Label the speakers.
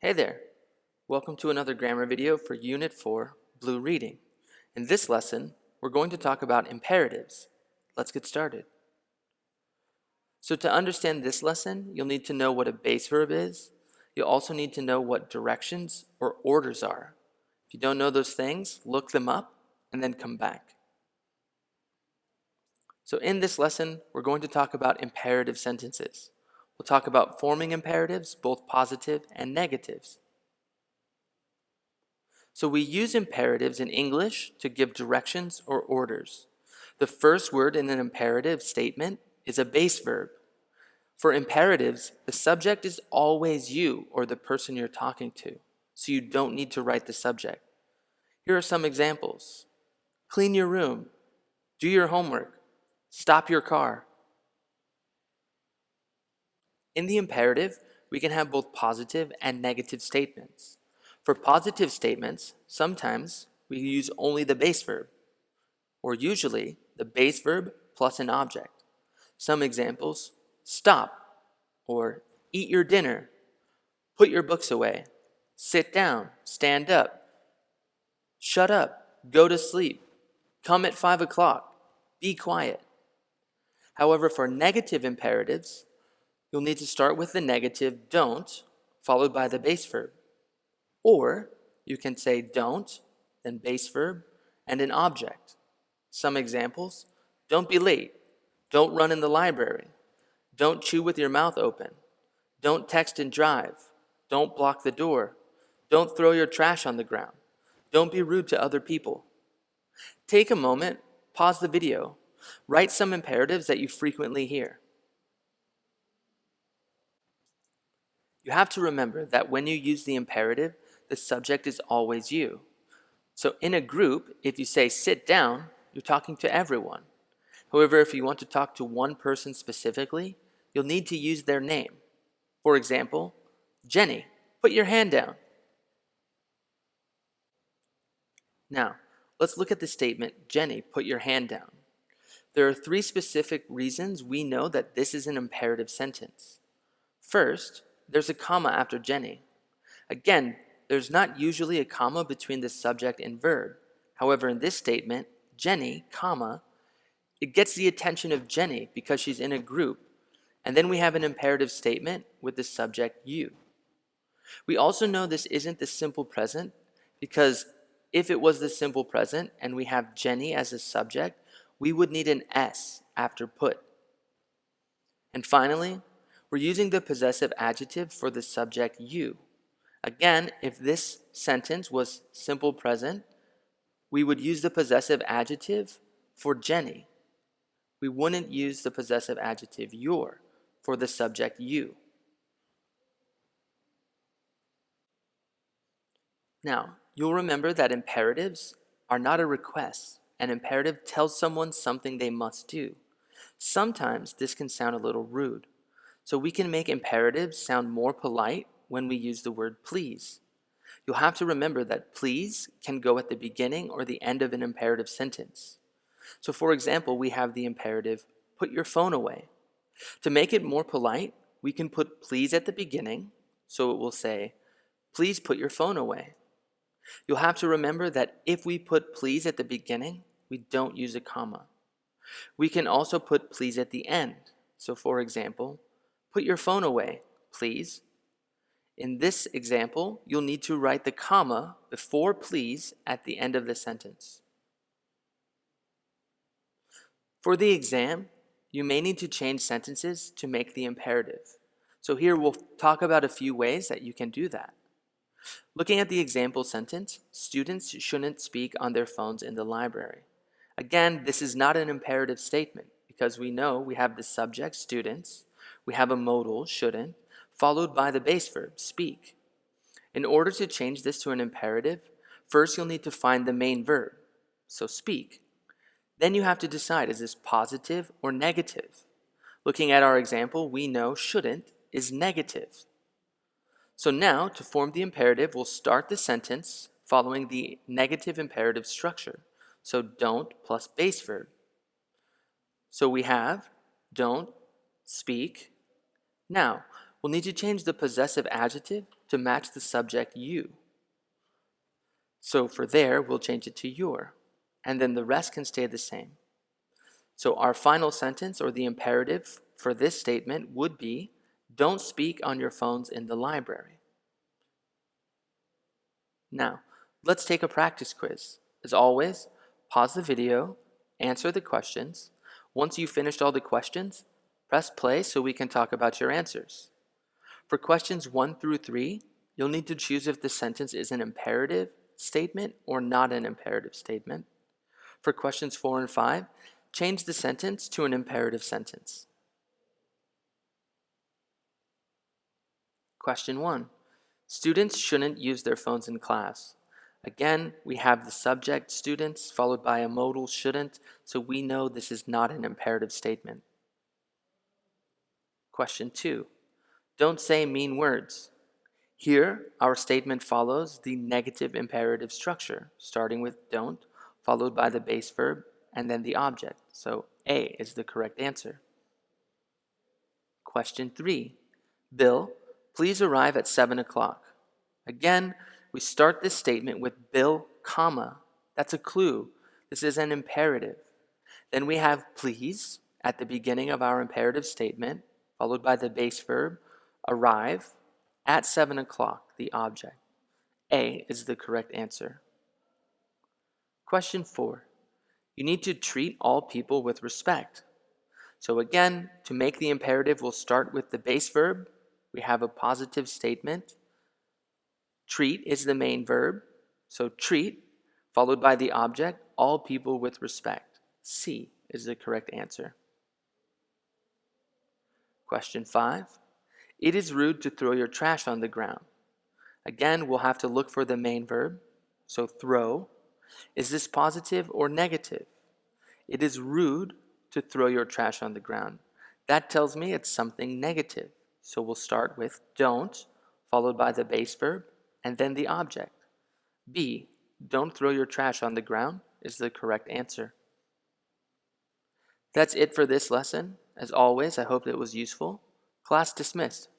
Speaker 1: Hey there! Welcome to another grammar video for Unit 4, Blue Reading. In this lesson, we're going to talk about imperatives. Let's get started. So to understand this lesson, you'll need to know what a base verb is. You'll also need to know what directions or orders are. If you don't know those things, look them up and then come back. So in this lesson, we're going to talk about imperative sentences. We'll talk about forming imperatives, both positive and negatives. So we use imperatives in English to give directions or orders. The first word in an imperative statement is a base verb. For imperatives, the subject is always you or the person you're talking to, so you don't need to write the subject. Here are some examples. Clean your room. Do your homework. Stop your car. In the imperative, we can have both positive and negative statements. For positive statements, sometimes we use only the base verb, or usually the base verb plus an object. Some examples: stop, or eat your dinner, put your books away, sit down, stand up, shut up, go to sleep, come at 5 o'clock, be quiet. However, for negative imperatives, you'll need to start with the negative don't, followed by the base verb. Or you can say don't, then base verb, and an object. Some examples: don't be late, don't run in the library, don't chew with your mouth open, don't text and drive, don't block the door, don't throw your trash on the ground, don't be rude to other people. Take a moment, pause the video, write some imperatives that you frequently hear. You have to remember that when you use the imperative, the subject is always you. So in a group, if you say sit down, you're talking to everyone. However, if you want to talk to one person specifically, you'll need to use their name. For example, Jenny, put your hand down. Now, let's look at the statement, Jenny, put your hand down. There are 3 specific reasons we know that this is an imperative sentence. First, there's a comma after Jenny. Again, there's not usually a comma between the subject and verb. However, in this statement, Jenny, comma, it gets the attention of Jenny because she's in a group. And then we have an imperative statement with the subject you. We also know this isn't the simple present because if it was the simple present and we have Jenny as a subject, we would need an S after put. And finally, we're using the possessive adjective for the subject you. Again, if this sentence was simple present, we would use the possessive adjective for Jenny. We wouldn't use the possessive adjective your for the subject you. Now, you'll remember that imperatives are not a request. An imperative tells someone something they must do. Sometimes this can sound a little rude. So we can make imperatives sound more polite when we use the word please. You'll have to remember that please can go at the beginning or the end of an imperative sentence. So for example, we have the imperative, put your phone away. To make it more polite, we can put please at the beginning, so it will say, please put your phone away. You'll have to remember that if we put please at the beginning, we don't use a comma. We can also put please at the end. So for example, put your phone away, please. In this example, you'll need to write the comma before please at the end of the sentence. For the exam, you may need to change sentences to make the imperative. So here we'll talk about a few ways that you can do that. Looking at the example sentence, students shouldn't speak on their phones in the library. Again, this is not an imperative statement because we know we have the subject, students, we have a modal, shouldn't, followed by the base verb, speak. In order to change this to an imperative, first you'll need to find the main verb, so speak. Then you have to decide, is this positive or negative? Looking at our example, we know shouldn't is negative. So now, to form the imperative, we'll start the sentence following the negative imperative structure. So don't plus base verb. So we have don't, speak. Now, we'll need to change the possessive adjective to match the subject you. So for there, we'll change it to your, and then the rest can stay the same. So our final sentence, or the imperative for this statement, would be, don't speak on your phones in the library. Now, let's take a practice quiz. As always, pause the video, answer the questions. Once you've finished all the questions, press play so we can talk about your answers. For questions 1 through 3, you'll need to choose if the sentence is an imperative statement or not an imperative statement. For questions 4 and 5, change the sentence to an imperative sentence. Question 1. Students shouldn't use their phones in class. Again, we have the subject students followed by a modal shouldn't, so we know this is not an imperative statement. Question 2. Don't say mean words. Here, our statement follows the negative imperative structure, starting with don't, followed by the base verb, and then the object. So A is the correct answer. Question 3. Bill, please arrive at 7 o'clock. Again, we start this statement with Bill, comma. That's a clue. This is an imperative. Then we have please at the beginning of our imperative statement, followed by the base verb, arrive, at 7 o'clock, the object. A is the correct answer. Question 4. You need to treat all people with respect. So again, to make the imperative, we'll start with the base verb. We have a positive statement. Treat is the main verb. So treat, followed by the object, all people with respect. C is the correct answer. Question 5. It is rude to throw your trash on the ground. Again, we'll have to look for the main verb. So throw. Is this positive or negative? It is rude to throw your trash on the ground. That tells me it's something negative. So we'll start with don't, followed by the base verb, and then the object. B, don't throw your trash on the ground, is the correct answer. That's it for this lesson. As always, I hope it was useful. Class dismissed.